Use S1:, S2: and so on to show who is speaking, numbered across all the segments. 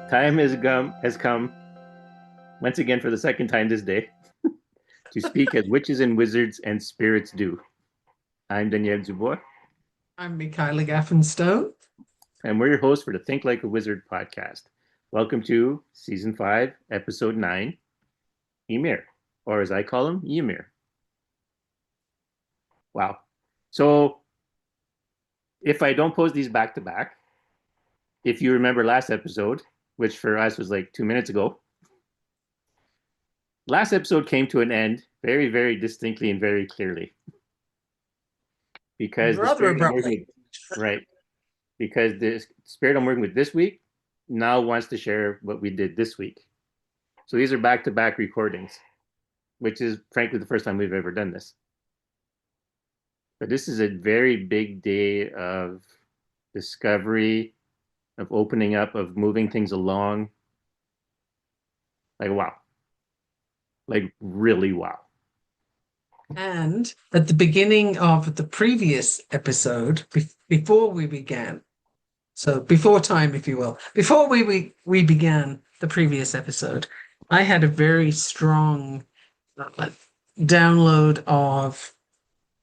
S1: Time has come once again for the second time this day to speak as witches and wizards and spirits do. I'm Daniel Dubois,
S2: I'm Michaela Gaffenstone.
S1: and we're your hosts for the Think Like a Wizard podcast. Welcome to Season 5, Episode 9, Ymir, or as I call him, Ymir. Wow. So if I don't post these back to back, if you remember last episode, which for us was like 2 minutes ago, last episode came to an end very, very distinctly and very clearly. Because the
S2: Rather
S1: spirit I'm working
S2: abruptly.
S1: with, right? Because the spirit I'm working with this week now wants to share what we did this week. So these are back-to-back recordings, which is frankly the first time we've ever done this. But this is a very big day of discovery, of opening up, of moving things along. Like, wow. Like, really wow.
S2: And at the beginning of the previous episode, before we began, so before time, if you will, before we began the previous episode, I had a very strong download of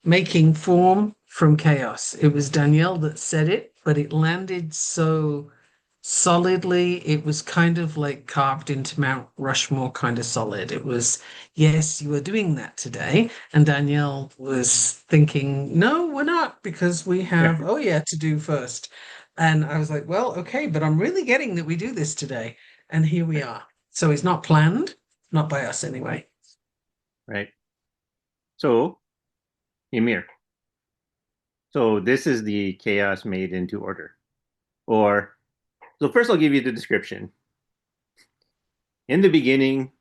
S2: making form from chaos. It was Danielle that said it, but it landed so solidly. It was kind of like carved into Mount Rushmore, kind of solid. It was, yes, you are doing that today. And Danielle was thinking, no, we're not, because we
S1: Yeah.
S2: have, oh yeah, to do first. And I was like, well, okay, but I'm really getting that we do this today. And here we are. So it's not planned, not by us anyway.
S1: Right. So, Ymir. So this is the chaos made into order. Or, so first I'll give you the description. In the beginning,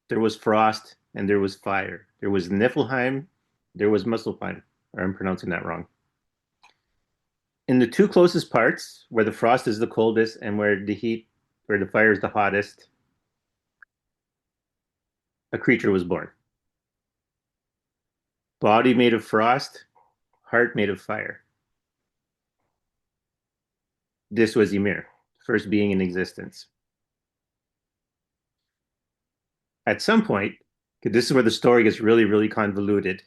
S1: there was frost and there was fire. There was Niflheim, there was Muspelheim, or I'm pronouncing that wrong. In the two closest parts, where the frost is the coldest and where the fire is the hottest, a creature was born. Body made of frost, heart made of fire. This was Ymir, first being in existence. At some point, this is where the story gets really, really convoluted.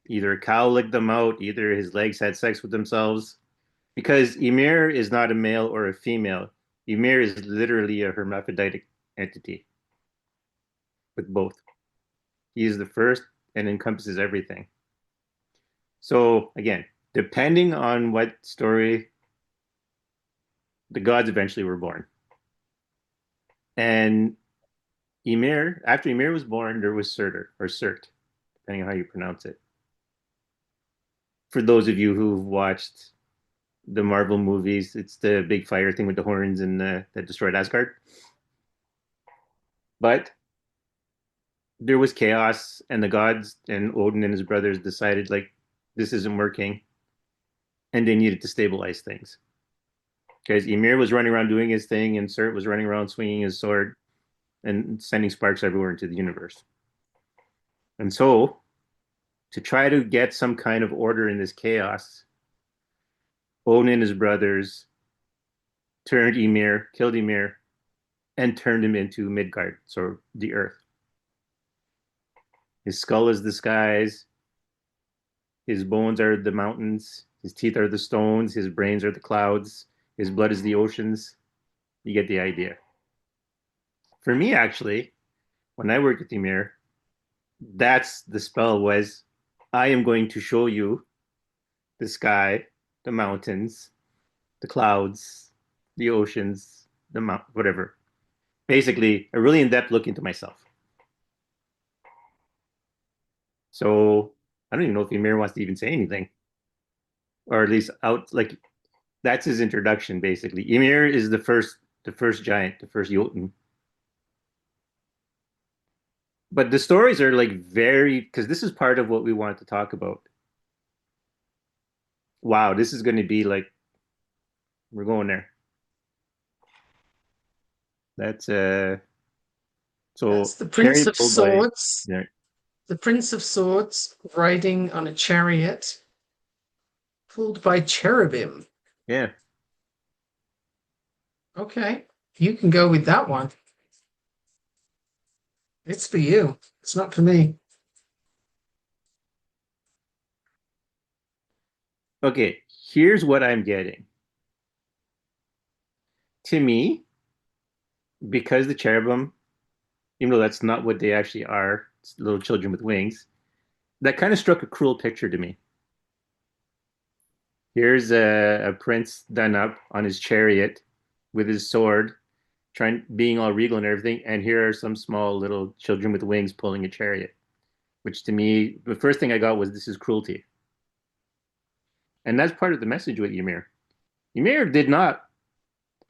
S1: Either a cow licked them out, either his legs had sex with themselves. Because Ymir is not a male or a female. Ymir is literally a hermaphroditic entity with both. He is the first and encompasses everything. So, again, depending on what story, the gods eventually were born. And Ymir, after Ymir was born, there was Surtur, or Surt, depending on how you pronounce it. For those of you who've watched the Marvel movies, it's the big fire thing with the horns and that destroyed Asgard. But there was chaos, and the gods and Odin and his brothers decided, like, this isn't working, and they needed to stabilize things. Because Ymir was running around doing his thing, and Surt was running around swinging his sword and sending sparks everywhere into the universe. And so, to try to get some kind of order in this chaos, Odin and his brothers turned Ymir, killed Ymir, and turned him into Midgard, so the earth. His skull is the skies, his bones are the mountains, his teeth are the stones, his brains are the clouds, his blood is the oceans. You get the idea. For me, actually, when I worked with Ymir, that's the spell was, I am going to show you the sky, the mountains, the clouds, the oceans, whatever. Basically, a really in-depth look into myself. So I don't even know if Ymir wants to even say anything. or at least out like that's his introduction basically. Ymir is the first giant, the first Jotun. But the stories are like very because this is part of what we wanted to talk about. Wow, this is going to be like we're going there. That's
S2: That's
S1: so
S2: the
S1: carried
S2: Prince of
S1: by
S2: Swords.
S1: yeah,
S2: The Prince of Swords riding on a chariot pulled by cherubim.
S1: yeah.
S2: Okay, you can go with that one. It's for you. It's not for me.
S1: Okay, here's what I'm getting. To me, because the cherubim, even though that's not what they actually are, it's little children with wings, that kind of struck a cruel picture to me. Here's a prince done up on his chariot with his sword, trying being all regal and everything, and here are some small little children with wings pulling a chariot. Which to me, the first thing I got was this is cruelty, and that's part of the message with Ymir. Ymir did not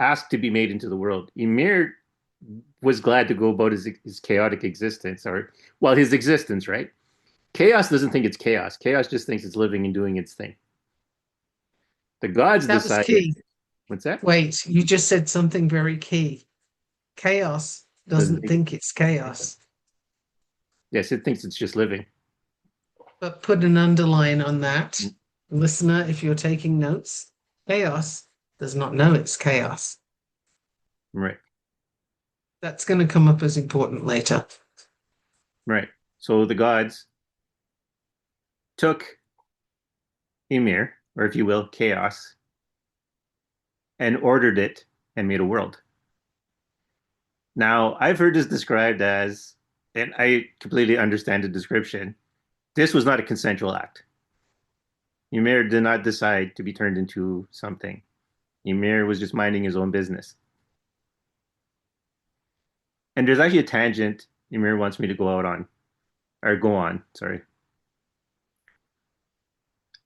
S1: ask to be made into the world. Ymir was glad to go about his chaotic existence, or well, his existence, right? Chaos doesn't think it's chaos. Chaos just thinks it's living and doing its thing. The gods
S2: That was
S1: decided.
S2: key.
S1: What's that?
S2: Wait, you just said something very key. Chaos
S1: Doesn't
S2: doesn't
S1: think
S2: think it's chaos,
S1: yes, it thinks it's just living.
S2: but put an underline on that. Listener, if you're taking notes, chaos does not know it's chaos.
S1: Right,
S2: That's going to come up as important later.
S1: right. So the gods took Ymir, or if you will, chaos, and ordered it and made a world. Now, I've heard this described as, and I completely understand the description, this was not a consensual act. Ymir did not decide to be turned into something. Ymir was just minding his own business. And there's actually a tangent Ymir wants me to go out on, or go on, sorry.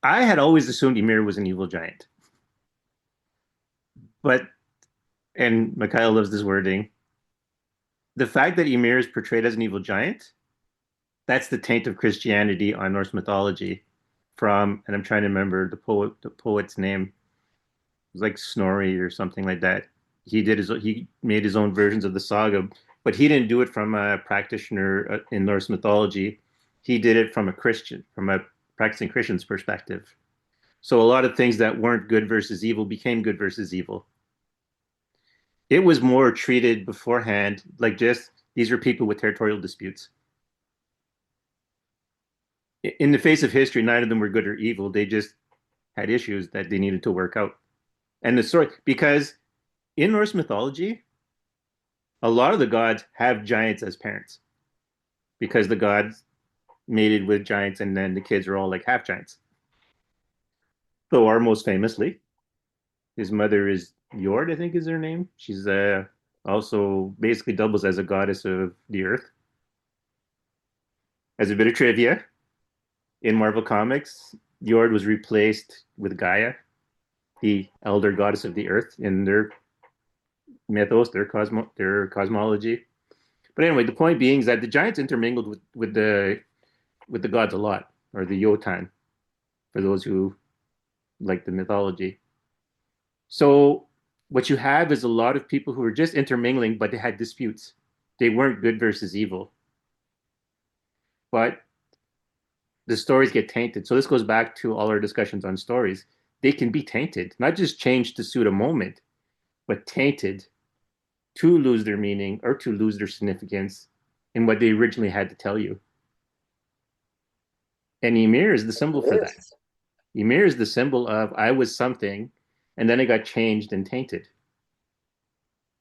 S1: I had always assumed Ymir was an evil giant, but, and Mikhail loves this wording, the fact that Ymir is portrayed as an evil giant, that's the taint of Christianity on Norse mythology from, and I'm trying to remember the poet's name. It was like Snorri or something like that. He made his own versions of the saga, but he didn't do it from a practitioner in Norse mythology. He did it from a practicing Christian's perspective. So a lot of things that weren't good versus evil became good versus evil. It was more treated beforehand like just these are people with territorial disputes. In the face of history, neither of them were good or evil. They just had issues that they needed to work out. And the story, because in Norse mythology, a lot of the gods have giants as parents because the gods mated with giants and then the kids are all like half giants. Thor, most famously, his mother is Jord, I think is her name. She's also basically doubles as a goddess of the earth. As a bit of trivia, in Marvel Comics, Jord was replaced with Gaia, the elder goddess of the earth in their mythos, their cosmology. But anyway, the point being is that the giants intermingled with the gods a lot, or the Jotun, for those who like the mythology. So what you have is a lot of people who are just intermingling, but they had disputes. They weren't good versus evil, but the stories get tainted. So this goes back to all our discussions on stories. They can be tainted, not just changed to suit a moment, but tainted to lose their meaning or to lose their significance in what they originally had to tell you. And Ymir is the symbol for that. Ymir is the symbol of I was something and then it got changed and tainted.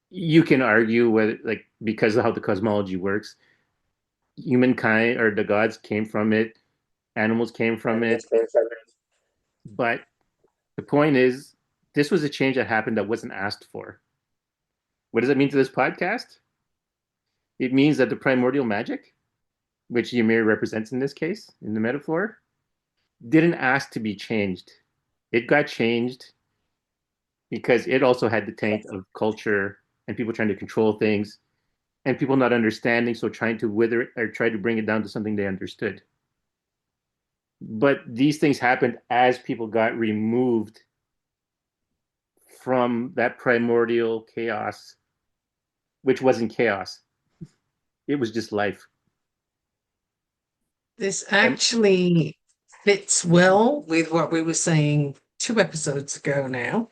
S1: You can argue whether, like, because of how the cosmology works, humankind or the gods came from it, animals came from it. But the point is, this was a change that happened that wasn't asked for. What does that mean to this podcast? It means that the primordial magic, which Ymir represents in this case, in the metaphor, didn't ask to be changed. It got changed because it also had the taint of culture and people trying to control things and people not understanding, so trying to wither it or try to bring it down to something they understood. But these things happened as people got removed from that primordial chaos, which wasn't chaos. It was just life.
S2: This
S1: And
S2: actually fits well with what we were saying 2 episodes ago now,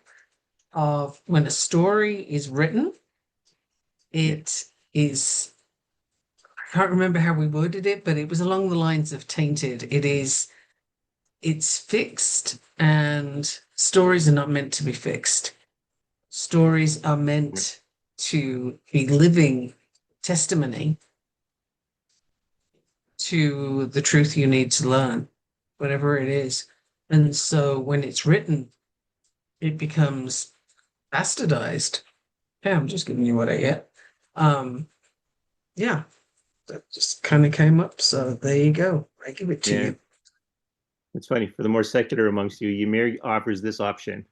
S2: of when a story is written,
S1: yeah,
S2: it is, I can't remember how we worded it, but it was along the lines of tainted. It's fixed, and stories are not meant to be fixed. Stories are meant to be living testimony to the truth you need to learn, whatever it is. And so when it's written, it becomes bastardized. Yeah, I'm just giving you what I get. Um, yeah, that just kind of came up. So there you go. I give it to
S1: yeah.
S2: you.
S1: It's funny. For the more secular amongst you, Ymir offers this option.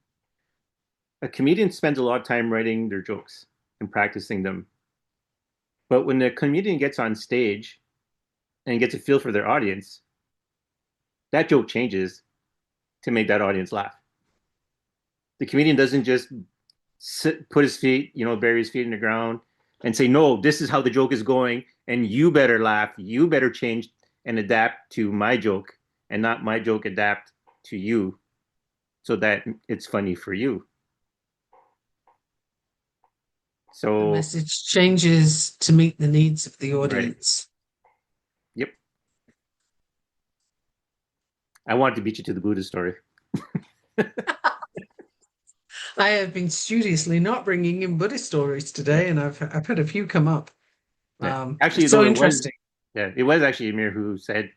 S1: A comedian spends a lot of time writing their jokes and practicing them. But when the comedian gets on stage and gets a feel for their audience, that joke changes to make that audience laugh. The comedian doesn't just put his feet, bury his feet in the ground and say, no, this is how the joke is going. And you better laugh. You better change and adapt to my joke and not my joke adapt to you so that it's funny for you.
S2: The
S1: So,
S2: message changes to meet the needs of the
S1: right.
S2: audience.
S1: Yep. I wanted to beat you to the Buddha story.
S2: I have been studiously not bringing in Buddhist stories today, and I've had a few come up.
S1: Yeah. Actually,
S2: It's
S1: though,
S2: so interesting.
S1: it was actually Amir who said,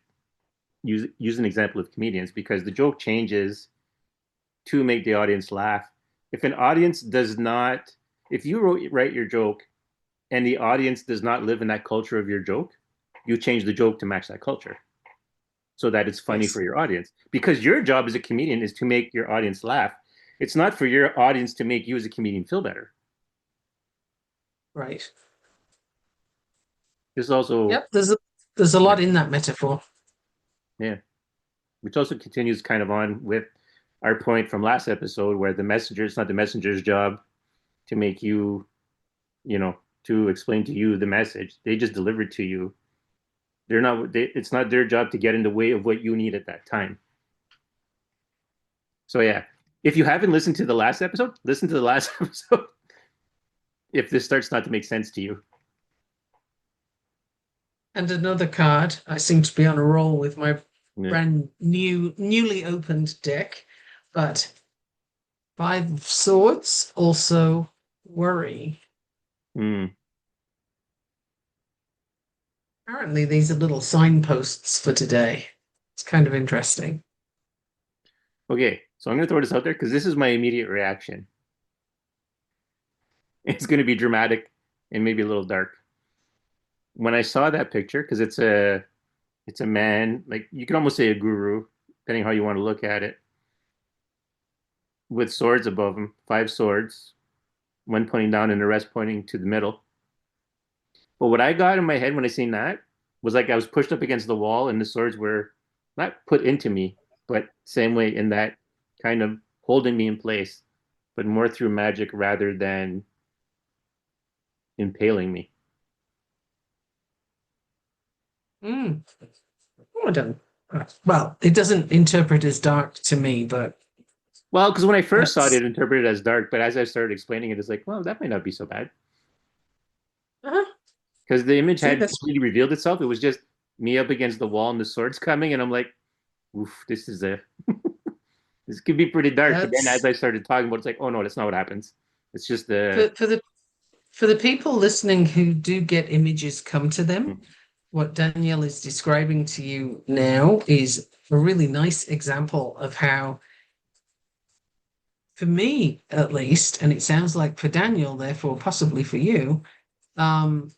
S1: use an example of comedians because the joke changes to make the audience laugh. If an audience does not, if you write your joke and the audience does not live in that culture of your joke, you change the joke to match that culture so that it's funny
S2: Yes,
S1: for your audience. Because your job as a comedian is to make your audience laugh. It's not for your audience to make you as a comedian feel better.
S2: right.
S1: This also,
S2: Yep, there's a
S1: yeah,
S2: lot in that metaphor.
S1: yeah, which also continues kind of on with our point from last episode where the messenger, it's not the messenger's job to make you, you know, to explain to you the message. They just deliver it to you. It's not their job to get in the way of what you need at that time. So yeah, if you haven't listened to the last episode, listen to the last episode if this starts not to make sense to you.
S2: And another card. I seem to be on a roll with my
S1: Yeah.
S2: newly opened deck, but Five of Swords also worry.
S1: Mm.
S2: Apparently, these are little signposts for today. It's kind of interesting.
S1: Okay, so I'm going to throw this out there because this is my immediate reaction. It's going to be dramatic and maybe a little dark. When I saw that picture, because it's a man, like you can almost say a guru, depending how you want to look at it, with swords above him, five swords, one pointing down and the rest pointing to the middle. But what I got in my head when I seen that was like I was pushed up against the wall and the swords were not put into me, but same way in that kind of holding me in place, but more through magic rather than impaling me.
S2: Mm. Oh, I don't. Well, it doesn't interpret as dark to me, but
S1: Well, because when I first saw it,
S2: that's
S1: it interpreted as dark, but as I started explaining it, it's like, well, that might not be so bad.
S2: uh
S1: Because the image
S2: see,
S1: had
S2: that's
S1: completely revealed itself. It was just me up against the wall and the swords coming, and I'm like, oof, this could be pretty dark. But then as
S2: that's
S1: I started talking about it, it's like, oh no, that's not what happens. It's just the
S2: for the people listening who do get images come to them. What Danielle is describing to you now is a really nice example of how, for me at least, and it sounds like for Daniel, therefore possibly for you, um,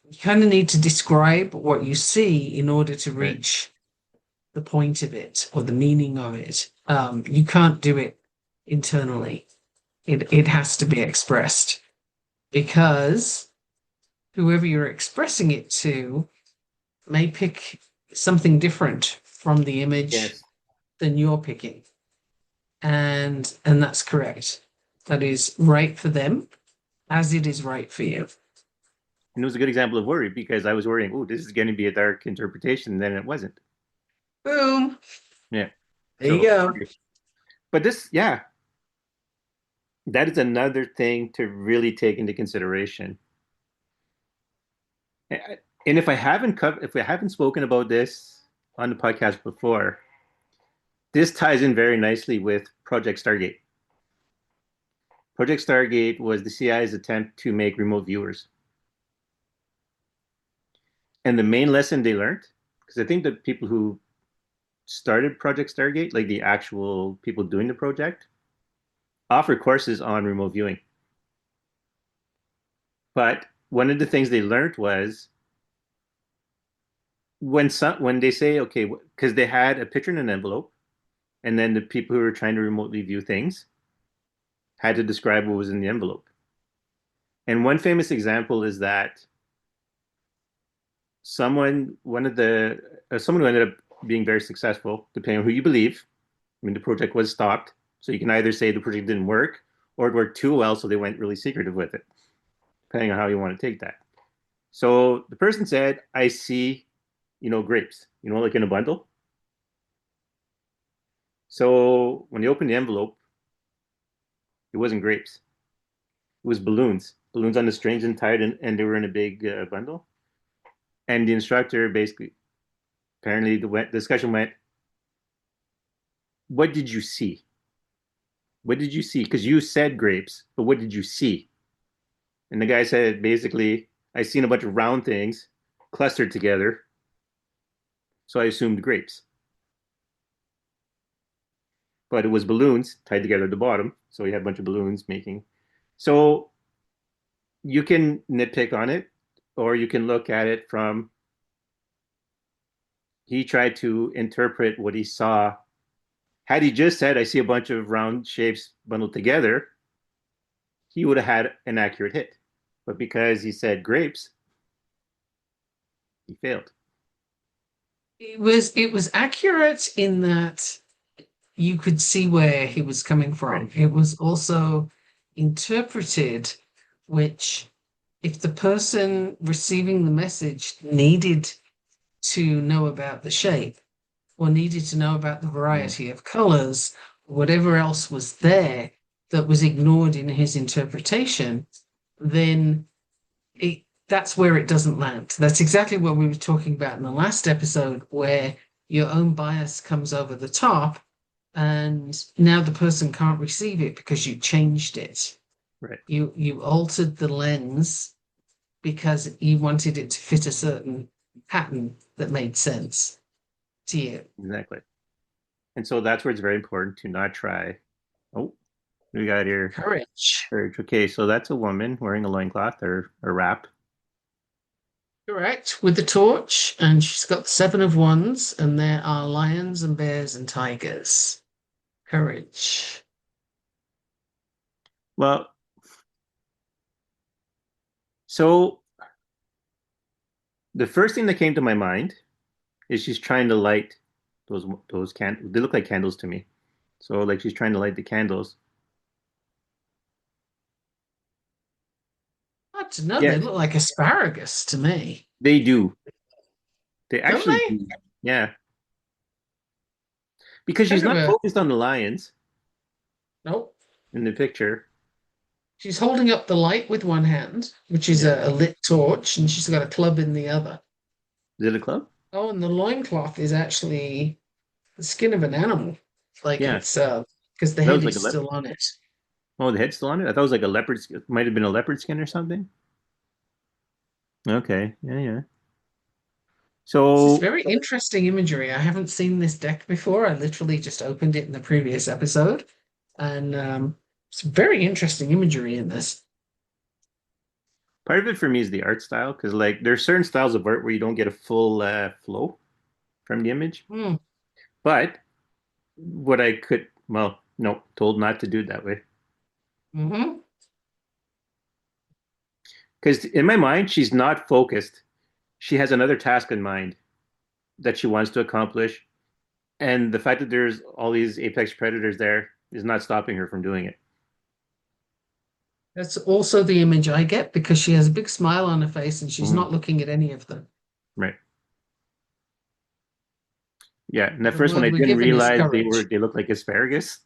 S2: you kind of need to describe what you see in order to
S1: right.
S2: reach the point of it or the meaning of it. You can't do it internally. It has to be expressed because whoever you're expressing it to may pick something different from the image
S1: Yes.
S2: than you're picking. And that's correct. That is right for them as it is right for you.
S1: And it was a good example of worry because I was worrying, oh, this is going to be a dark interpretation. And then it wasn't.
S2: Boom.
S1: Yeah.
S2: There you
S1: So,
S2: go.
S1: but this, yeah, that is another thing to really take into consideration. And if I haven't spoken about this on the podcast before, this ties in very nicely with Project Stargate. Project Stargate was the CIA's attempt to make remote viewers. And the main lesson they learned, because I think the people who started Project Stargate, like the actual people doing the project, offer courses on remote viewing. But one of the things they learned was when they say, okay, because they had a picture in an envelope, and then the people who were trying to remotely view things had to describe what was in the envelope. And one famous example is that someone who ended up being very successful, depending on who you believe. I mean, the project was stopped, so you can either say the project didn't work or it worked too well, so they went really secretive with it, depending on how you want to take that. So the person said, "I see, grapes, like in a bundle." So when you open the envelope, it wasn't grapes; it was balloons on the strings and tied, and they were in a big bundle. And the instructor basically, apparently, the discussion went, "What did you see? What did you see? Because you said grapes, but what did you see?" And the guy said, basically, I seen a bunch of round things clustered together, so I assumed grapes. But it was balloons tied together at the bottom, so you had a bunch of balloons making. So you can nitpick on it, or you can look at it from he tried to interpret what he saw. Had he just said, I see a bunch of round shapes bundled together, he would have had an accurate hit. But because he said grapes, he failed.
S2: It was accurate in that you could see where he was coming
S1: Right.
S2: from. It was also interpreted, which if the person receiving the message needed to know about the shape or needed to know about the
S1: Mm.
S2: variety of colors, whatever else was there that was ignored in his interpretation, then that's where it doesn't land. That's exactly what we were talking about in the last episode, where your own bias comes over the top, and now the person can't receive it because you changed it.
S1: Right.
S2: You altered the lens because you wanted it to fit a certain pattern that made sense to you.
S1: Exactly. And so that's where it's very important to not try. Oh, we got here.
S2: Courage.
S1: Courage. Okay, so that's a woman wearing a loincloth or a wrap.
S2: Correct. With the torch, and she's got 7 of Wands, and there are lions and bears and tigers. Courage.
S1: Well, so the first thing that came to my mind is she's trying to light those candles. They look like candles to me. So like she's trying to light the candles.
S2: I don't know. They
S1: Yes,
S2: look like asparagus to me,
S1: they do. They
S2: don't
S1: actually
S2: they?
S1: do. Yeah, because she's
S2: Kind of
S1: not
S2: a
S1: focused on the lions
S2: nope.
S1: in the picture.
S2: She's holding up the light with one hand, which is
S1: Yeah.
S2: a lit torch, and she's got a club in the other.
S1: Is it a club?
S2: Oh, and the loincloth is actually the skin of an animal. Like
S1: Yeah.
S2: it's because the
S1: That
S2: head
S1: was like
S2: is
S1: a leopard.
S2: still on it.
S1: Oh, the head's still on it? I thought it was like a leopard skin. Might have been a leopard skin or something. Okay. Yeah, yeah.
S2: This is
S1: So
S2: very interesting imagery. I haven't seen this deck before. I literally just opened it in the previous episode, and it's very interesting imagery in this.
S1: part of it for me is the art style, because like there's certain styles of art where you don't get a full flow from the image.
S2: Hmm.
S1: But what I could, well, no, told not to do it that way.
S2: Hmm.
S1: Because in my mind, she's not focused. She has another task in mind that she wants to accomplish. And the fact that there's all these apex predators there is not stopping her from doing it.
S2: That's also the image I get because she has a big smile on her face and she's
S1: Mhm.
S2: not looking at any of them.
S1: Right. Yeah. And at
S2: The
S1: first, when
S2: word
S1: I
S2: we're
S1: didn't
S2: given is
S1: realize
S2: courage.
S1: they looked like asparagus,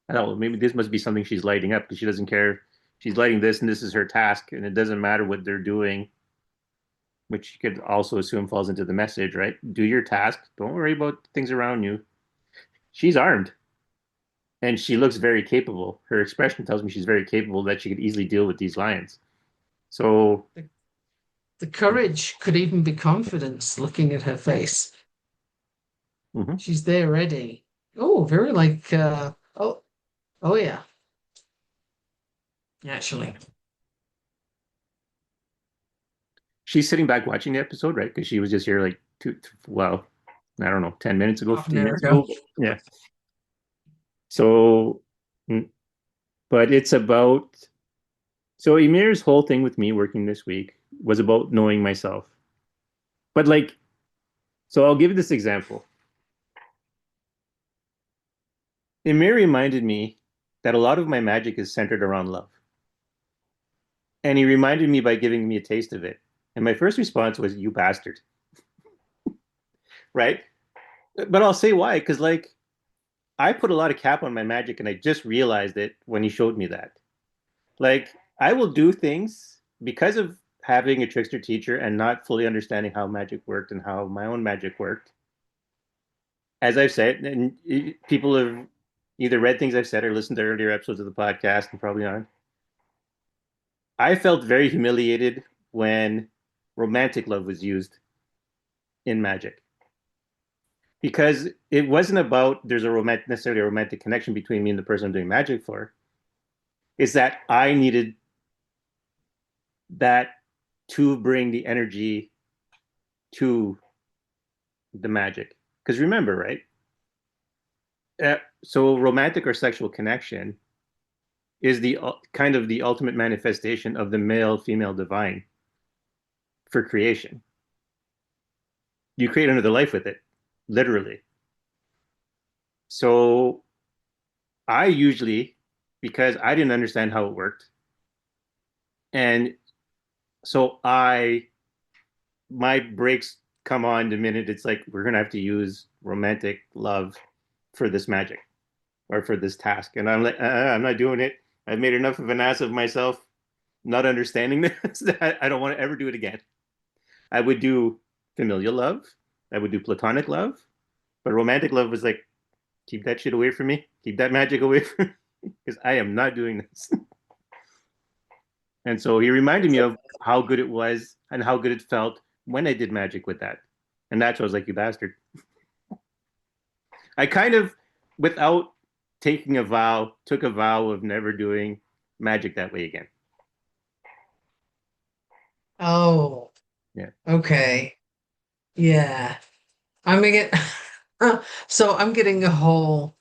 S1: I thought, well, maybe this must be something she's lighting up because she doesn't care. She's lighting this, and this is her task, and it doesn't matter what they're doing, which you could also assume falls into the message, right? Do your task. Don't worry about things around you. She's armed, and she looks very capable. Her expression tells me she's very capable that she could easily deal with these lions. So,
S2: The, the courage could even be confidence looking at her face.
S1: mhm.
S2: She's there ready. Oh, very like oh yeah, actually.
S1: She's sitting back watching the episode, right? Because she was just here like well, I don't know, 10 minutes ago,
S2: Half an
S1: 15
S2: hour
S1: minutes
S2: ago.
S1: ago. Yeah. So, but it's about, so Emir's whole thing with me working this week was about knowing myself. But like, so I'll give you this example. Ymir reminded me that a lot of my magic is centered around love. And he reminded me by giving me a taste of it. And my first response was, you bastard. Right? But I'll say why. Because like, I put a lot of cap on my magic and I just realized it when he showed me that. Like, I will do things because of having a trickster teacher and not fully understanding how magic worked and how my own magic worked. As I've said, and people have either read things I've said or listened to earlier episodes of the podcast and probably on. I felt very humiliated when romantic love was used in magic because it wasn't about there's a romantic necessarily a romantic connection between me and the person I'm doing magic for. It's that I needed that to bring the energy to the magic. Because remember, right? So romantic or sexual connection is the kind of the ultimate manifestation of the male female divine for creation. You create another life with it, literally. So I usually, because I didn't understand how it worked, and so my breaks come on the minute it's like we're gonna have to use romantic love for this magic or for this task, and I'm like, I'm not doing it. I've made enough of an ass of myself, not understanding this that I don't want to ever do it again. I would do familial love, I would do platonic love, but romantic love was like, keep that shit away from me, keep that magic away from me, because I am not doing this. And so he reminded me of how good it was and how good it felt when I did magic with that. And that's why I was like, you bastard. I kind of, without taking a vow, took a vow of never doing magic that way again.
S2: Oh,
S1: Yeah.
S2: okay. Yeah. I'm gonna get so I'm getting a whole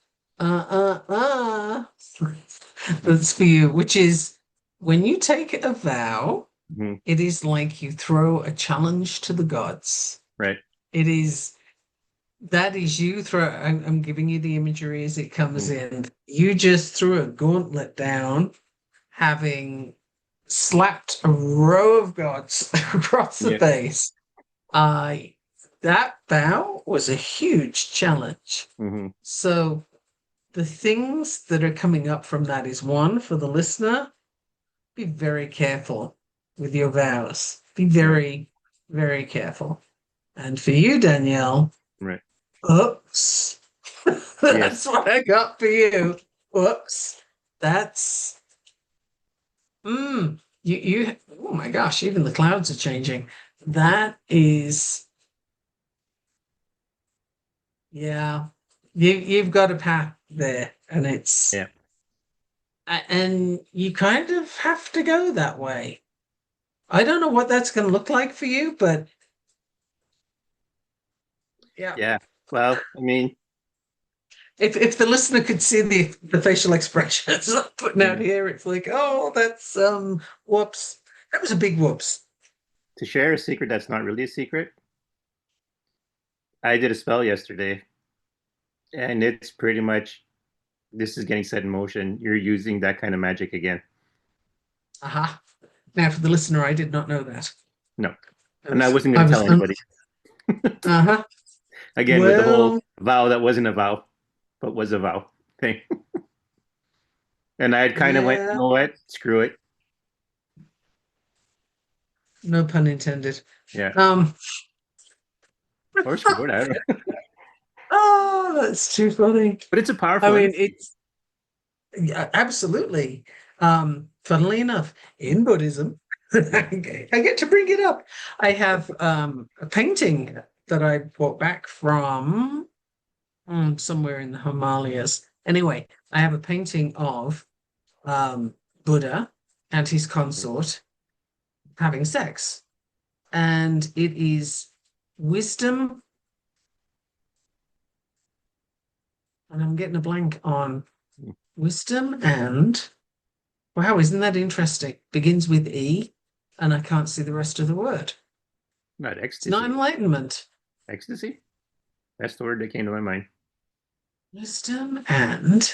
S2: that's for you, which is when you take a vow,
S1: Mm-hmm.
S2: it is like you throw a challenge to the gods.
S1: Right.
S2: It is that is you throw I'm giving you the imagery as it comes
S1: Mm-hmm.
S2: in. You just threw a gauntlet down, having slapped a row of gods across the
S1: Yeah.
S2: face. I that vow was a huge challenge.
S1: Mm-hmm.
S2: So the things that are coming up from that is one for the listener, be very careful with your vows. Be
S1: Right.
S2: very, very careful. And for you, Danielle,
S1: Right.
S2: oops.
S1: Yes.
S2: That's what I got for you. Whoops. That's you oh my gosh, even the clouds are changing. That is yeah. You've got a path there and it's
S1: Yeah.
S2: and you kind of have to go that way. I don't know what that's going to look like for you, but yeah.
S1: Yeah. Well, I mean,
S2: If the listener could see the facial expressions I'm putting out
S1: Yeah.
S2: here, it's like, oh, that's whoops. That was a big whoops.
S1: To share a secret that's not really a secret, I did a spell yesterday, and it's pretty much this is getting set in motion. You're using that kind of magic again.
S2: Aha. Now for the listener, I did not know that.
S1: No,
S2: I
S1: and I
S2: was
S1: wasn't
S2: I
S1: going to
S2: was
S1: tell anybody.
S2: uh-huh.
S1: Again, with the whole
S2: Well,
S1: vow that wasn't a vow, but was a vow thing. And I had kind of went, you
S2: yeah,
S1: know what? Screw it.
S2: no pun intended.
S1: Yeah.
S2: Um
S1: Or screw it. I don't know.
S2: oh, that's too funny.
S1: But it's a
S2: I
S1: powerful
S2: mean,
S1: energy.
S2: it's yeah, absolutely. Funnily enough, in Buddhism,
S1: Yeah.
S2: I get to bring it up. I have a painting that I brought back from somewhere in the Himalayas. Anyway, I have a painting of Buddha and his consort having sex, and it is wisdom, and I'm getting a blank on wisdom and wow, isn't that interesting? Begins with E, and I can't see the rest of the word.
S1: Not
S2: It's not
S1: ecstasy.
S2: enlightenment.
S1: Ecstasy? That's the word that came to my mind.
S2: Wisdom and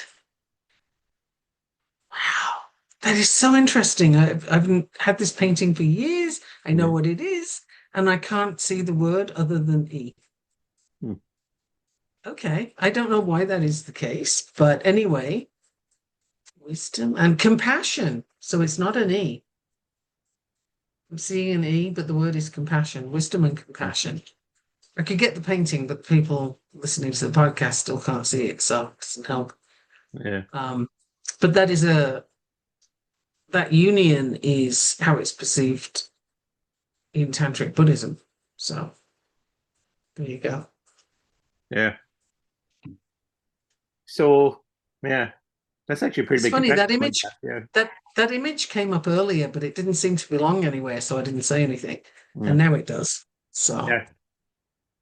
S2: wow, that is so interesting. I've had this painting for years. I know
S1: Yeah.
S2: what it is, and I can't see the word other than E.
S1: Hmm.
S2: Okay, I don't know why that is the case, but anyway, wisdom and compassion. So it's not an E. I'm seeing an E, but the word is compassion, wisdom and
S1: Hmm.
S2: compassion. I could get the painting, but people listening to the podcast still can't see it, so it doesn't help.
S1: Yeah.
S2: Um, but that is that union is how it's perceived in tantric Buddhism. So there you go.
S1: Yeah. So, yeah, that's actually a pretty
S2: It's
S1: big
S2: funny
S1: confession
S2: that
S1: point.
S2: image
S1: Yeah.
S2: that image came up earlier, but it didn't seem to belong anywhere, so I didn't say anything.
S1: Hmm.
S2: And now it does. So
S1: Yeah.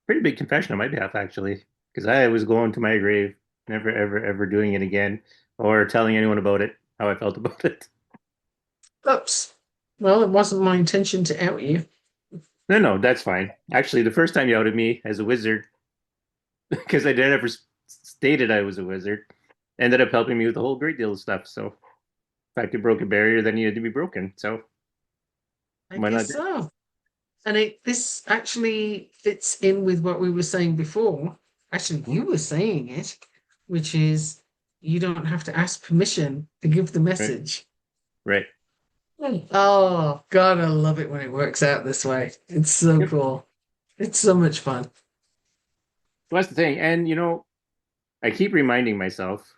S1: Pretty big confession on my behalf, actually, because I was going to my grave, never, ever, ever doing it again or telling anyone about it, how I felt about it.
S2: oops. Well, it wasn't my intention to out you.
S1: No, no, that's fine. Actually, the first time you outed me as a wizard, because I never stated I was a wizard, ended up helping me with a whole great deal of stuff. So, in fact, it broke a barrier that needed to be broken. So,
S2: I
S1: why not?
S2: guess so. And this actually fits in with what we were saying before. Actually, you were saying it, which is you don't have to ask permission to give the
S1: Right,
S2: message.
S1: right.
S2: Oh, God, I love it when it works out this way. It's so
S1: Yep.
S2: cool. It's so much fun.
S1: So that's the thing. And, I keep reminding myself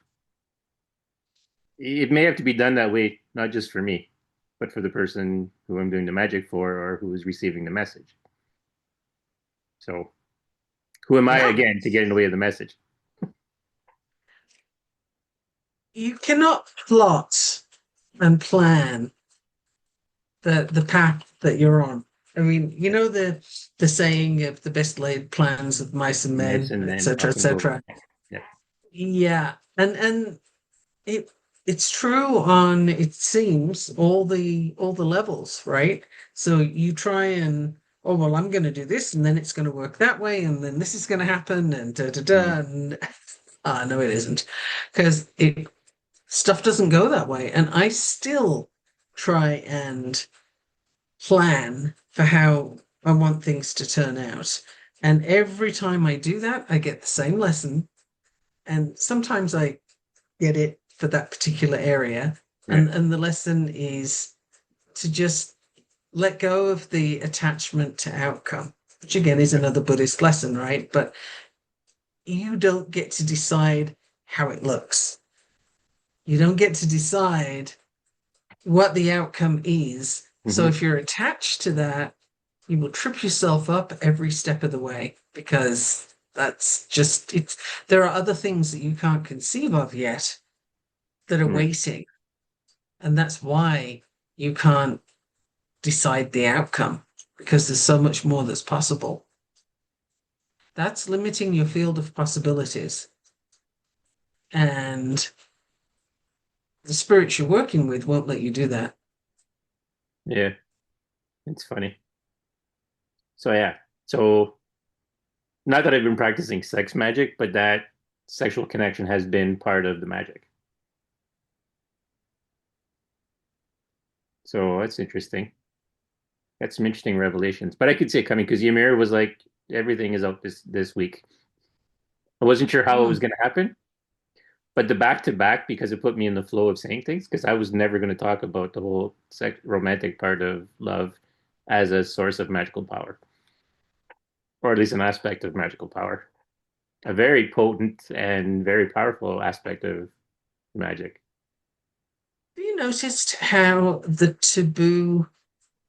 S1: it may have to be done that way, not just for me, but for the person who I'm doing the magic for or who is receiving the message. So, who am I
S2: Yeah.
S1: again to get in the way of the message?
S2: You cannot plot and plan the path that you're on. I mean, you know the saying of the best laid plans of mice and
S1: Mice
S2: men,
S1: and men
S2: etc.,
S1: often go
S2: etc.
S1: wrong. Yeah.
S2: Yeah, and it it's true on it seems all the levels, right? So you try and oh well, I'm going to do this, and then it's going to work that way, and then this is going to happen, and da da
S1: Mm.
S2: da, and no, it isn't, because it stuff doesn't go that way, and I still try and plan for how I want things to turn out, and every time I do that, I get the same lesson, and sometimes I get it for that particular area.
S1: Right.
S2: And the lesson is to just let go of the attachment to outcome, which again is
S1: Right.
S2: another Buddhist lesson, right? But you don't get to decide how it looks. You don't get to decide what the outcome is. So
S1: Hmm.
S2: if you're attached to that, you will trip yourself up every step of the way because that's just it's there are other things that you can't conceive of yet that are
S1: Right.
S2: waiting. And that's why you can't decide the outcome because there's so much more that's possible. That's limiting your field of possibilities. and the spirits you're working with won't let you do that.
S1: Yeah, it's funny. So yeah, so not that I've been practicing sex magic, but that sexual connection has been part of the magic. So that's interesting. That's some interesting revelations. But I could see it coming because Ymir was like, everything is out this week. I wasn't sure how it was
S2: Mm.
S1: going to happen, but the back to back because it put me in the flow of saying things because I was never going to talk about the whole romantic part of love as a source of magical power, or at least an aspect of magical power, a very potent and very powerful aspect of magic.
S2: Have you noticed how the taboo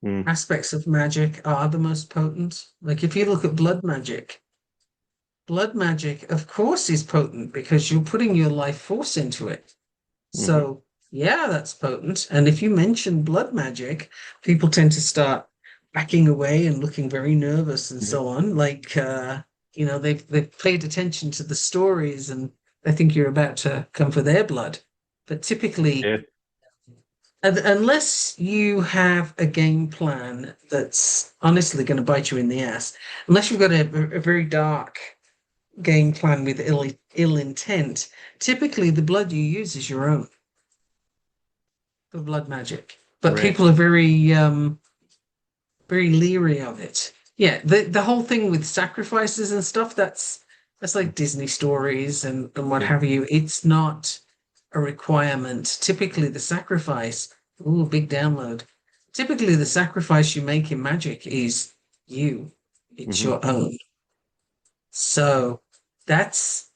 S1: Mm,
S2: aspects of magic are the most potent? Like if you look at blood magic, of course, is potent because you're putting your life force into it.
S1: hmm
S2: So, yeah, that's potent. And if you mention blood magic, people tend to start backing away and looking very nervous and
S1: hmm
S2: so on. Like, they've paid attention to the stories and they think you're about to come for their blood. But typically,
S1: Yeah.
S2: unless you have a game plan that's honestly going to bite you in the ass, unless you've got a very dark game plan with ill intent, typically the blood you use is your own for blood magic. But
S1: Right.
S2: people are very leery of it. Yeah, the whole thing with sacrifices and stuff, that's like Disney stories and what
S1: Yeah.
S2: have you. It's not a requirement. Typically the sacrifice, ooh, big download. Typically the sacrifice you make in magic is you. It's
S1: hmm
S2: your own. So that's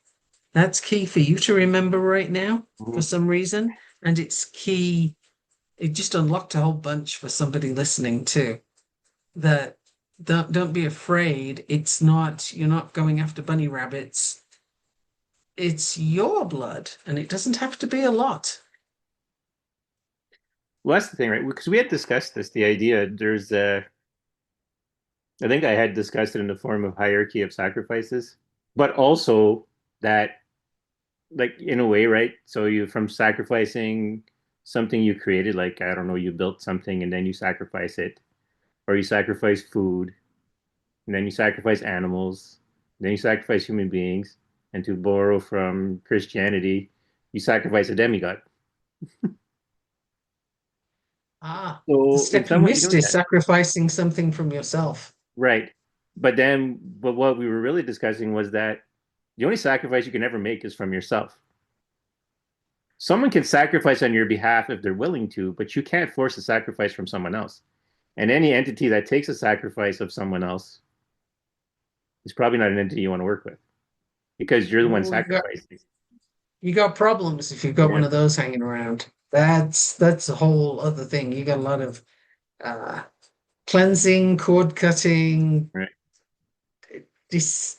S2: that's key for you to remember right now for
S1: hmm
S2: some reason. And it's key. It just unlocked a whole bunch for somebody listening too. That don't be afraid. It's not, you're not going after bunny rabbits. It's your blood, and it doesn't have to be a lot.
S1: Well, that's the thing, right? Because we had discussed this, the idea there's I think I had discussed it in the form of hierarchy of sacrifices, but also that, like, in a way, right? So you from sacrificing something you created, like, I don't know, you built something and then you sacrifice it, or you sacrifice food, and then you sacrifice animals, then you sacrifice human beings, and to borrow from Christianity, you sacrifice a demigod.
S2: Ah, the
S1: So in
S2: step you
S1: some ways, you
S2: missed
S1: don't,
S2: is
S1: yeah,
S2: sacrificing something from yourself.
S1: right. But what we were really discussing was that the only sacrifice you can ever make is from yourself. Someone can sacrifice on your behalf if they're willing to, but you can't force a sacrifice from someone else. And any entity that takes a sacrifice of someone else is probably not an entity you want to work with because you're the one
S2: Oh,
S1: sacrificing.
S2: you got problems if you've got
S1: Yeah,
S2: one of those hanging around. That's a whole other thing. You got a lot of uh cleansing, cord cutting,
S1: right.
S2: dis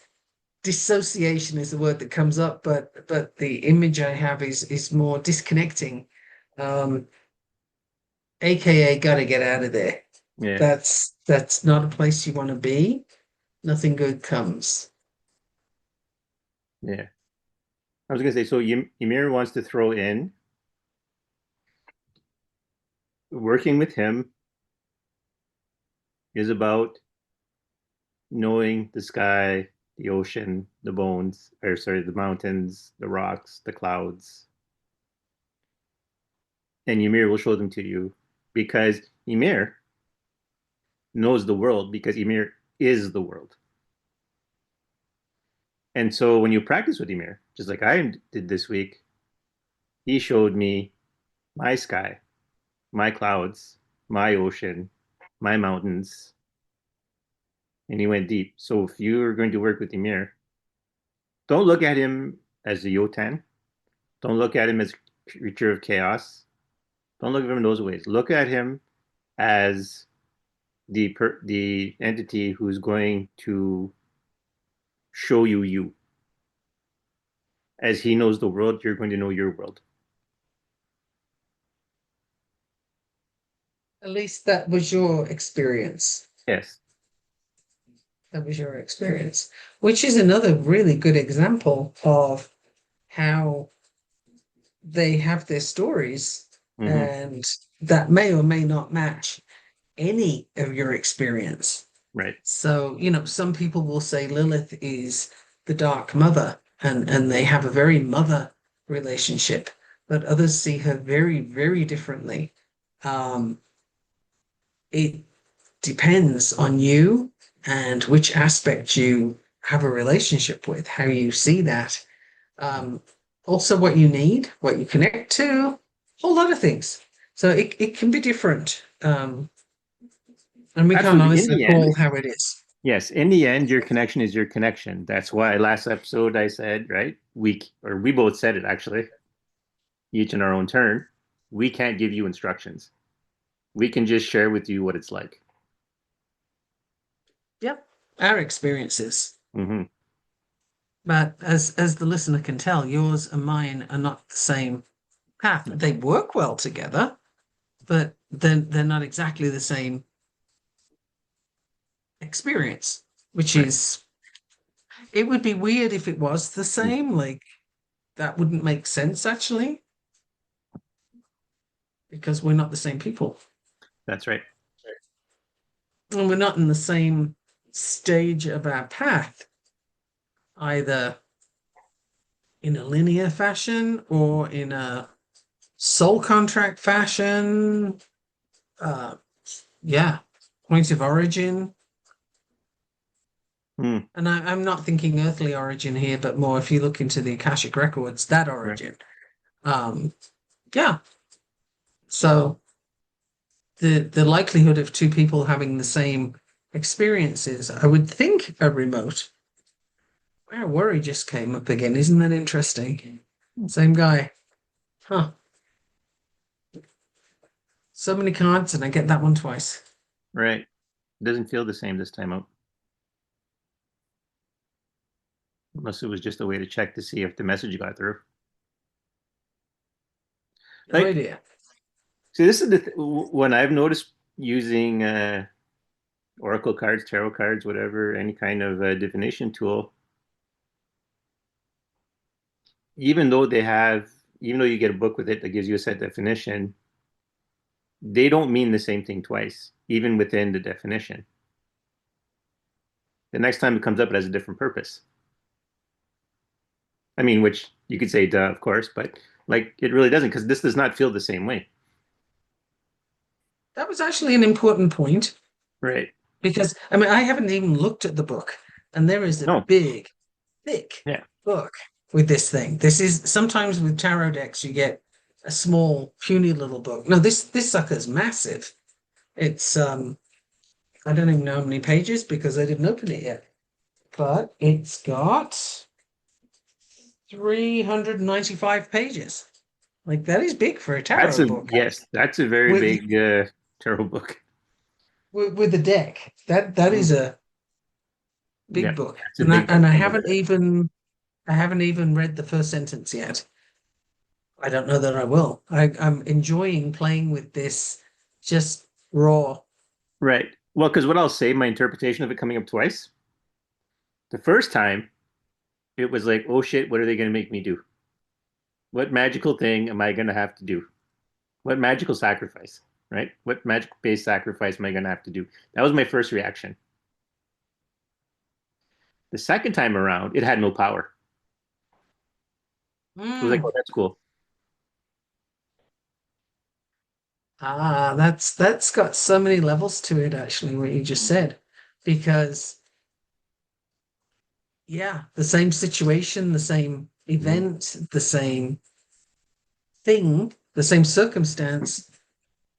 S2: dissociation is the word that comes up, but the image I have is more disconnecting. Um, AKA gotta get out of there.
S1: Yeah,
S2: That's not a place you want to be. Nothing good comes.
S1: yeah. I was gonna say, so Ymir wants to throw in working with him is about knowing the sky, the ocean, the bones, or sorry, the mountains, the rocks, the clouds, and Ymir will show them to you because Ymir knows the world because Ymir is the world. And so when you practice with Ymir, just like I did this week, he showed me my sky, my clouds, my ocean, my mountains, and he went deep. So if you're going to work with Ymir, don't look at him as a Yotan. Don't look at him as a creature of chaos. Don't look at him in those ways. Look at him as the entity who's going to show you you. As he knows the world, you're going to know your world.
S2: At least that was your experience.
S1: Yes.
S2: That was your experience, which is another really good example of how they have their stories,
S1: Hmm.
S2: and that may or may not match any of your experience.
S1: Right.
S2: So, some people will say Lilith is the Dark Mother, and they have a very mother relationship, but others see her very, very differently. Um, it depends on you and which aspect you have a relationship with, how you see that. Um, Also, what you need, what you connect to, a whole lot of things. So it can be different. And we can't
S1: Absolutely. In
S2: honestly
S1: the end,
S2: call how it is.
S1: yes, in the end, your connection is your connection. That's why last episode I said, right? We both said it actually, each in our own turn. We can't give you instructions. We can just share with you what it's like.
S2: Yep, our experiences.
S1: Hmm.
S2: But as the listener can tell, yours and mine are not the same path. They work well together, but they're not exactly the same experience, which
S1: Right.
S2: is it would be weird if it was the same. Like that wouldn't make sense actually, because we're not the same people.
S1: That's right.
S2: And we're not in the same stage of our path, either in a linear fashion or in a soul contract fashion. Uh, yeah, point of origin.
S1: Mm,
S2: And I'm not thinking earthly origin here, but more if you look into the Akashic records, that
S1: right.
S2: origin. Um, yeah. So the likelihood of two people having the same experiences, I would think, are remote. Wow, worry just came up again. Isn't that interesting? Same guy. Huh. So many cards, and I get that one twice.
S1: Right. It doesn't feel the same this time out. Unless it was just a way to check to see if the message got through.
S2: No
S1: Like,
S2: idea.
S1: see, this is when I've noticed using oracle cards, tarot cards, whatever, any kind of divination tool, even though even though you get a book with it that gives you a set definition, they don't mean the same thing twice, even within the definition. The next time it comes up, it has a different purpose. I mean, which you could say, duh, of course, but like it really doesn't because this does not feel the same way.
S2: That was actually an important point
S1: Right.
S2: because I mean I haven't even looked at the book, and there is a
S1: No.
S2: big, thick
S1: Yeah.
S2: book with this thing. This is sometimes with tarot decks you get a small, puny little book. No, this sucker's massive. It's I don't even know how many pages because I didn't open it yet. But it's got 395 pages. Like that is big for a
S1: That's
S2: tarot
S1: a
S2: book
S1: yes, that's a very
S2: with
S1: big tarot book.
S2: with a deck. That
S1: Mm.
S2: is a
S1: Yeah,
S2: big book.
S1: that's a
S2: And
S1: big
S2: I
S1: book.
S2: haven't even read the first sentence yet. I don't know that I will. I'm enjoying playing with this just raw.
S1: Right. Well, because what I'll say, my interpretation of it coming up twice. The first time, it was like, oh shit, what are they going to make me do? What magical thing am I going to have to do? What magical sacrifice, right? What magical based sacrifice am I going to have to do? That was my first reaction. The second time around, it had no power. It was like, oh,
S2: Mm.
S1: that's cool.
S2: Ah, that's got so many levels to it, actually, what you just said. Because yeah, the same situation, the same
S1: Mm-hmm.
S2: event, the same thing, the same circumstance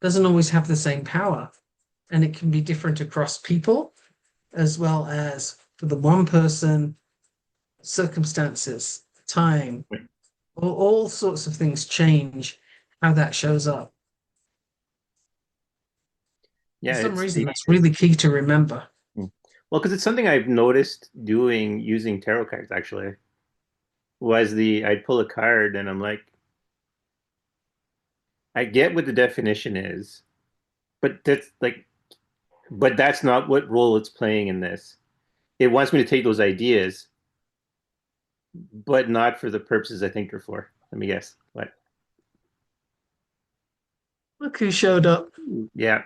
S2: doesn't always have the same power. And it can be different across people as well as for the one person, circumstances, time, all sorts of things change how that shows up. For
S1: Yeah,
S2: some
S1: it's
S2: reason,
S1: the
S2: that's really key to remember.
S1: well, because it's something I've noticed doing using tarot cards actually. Was I'd pull a card and I'm like, I get what the definition is, but that's not what role it's playing in this. It wants me to take those ideas, but not for the purposes I think they're for. Let me guess. What?
S2: Look who showed up.
S1: Yeah,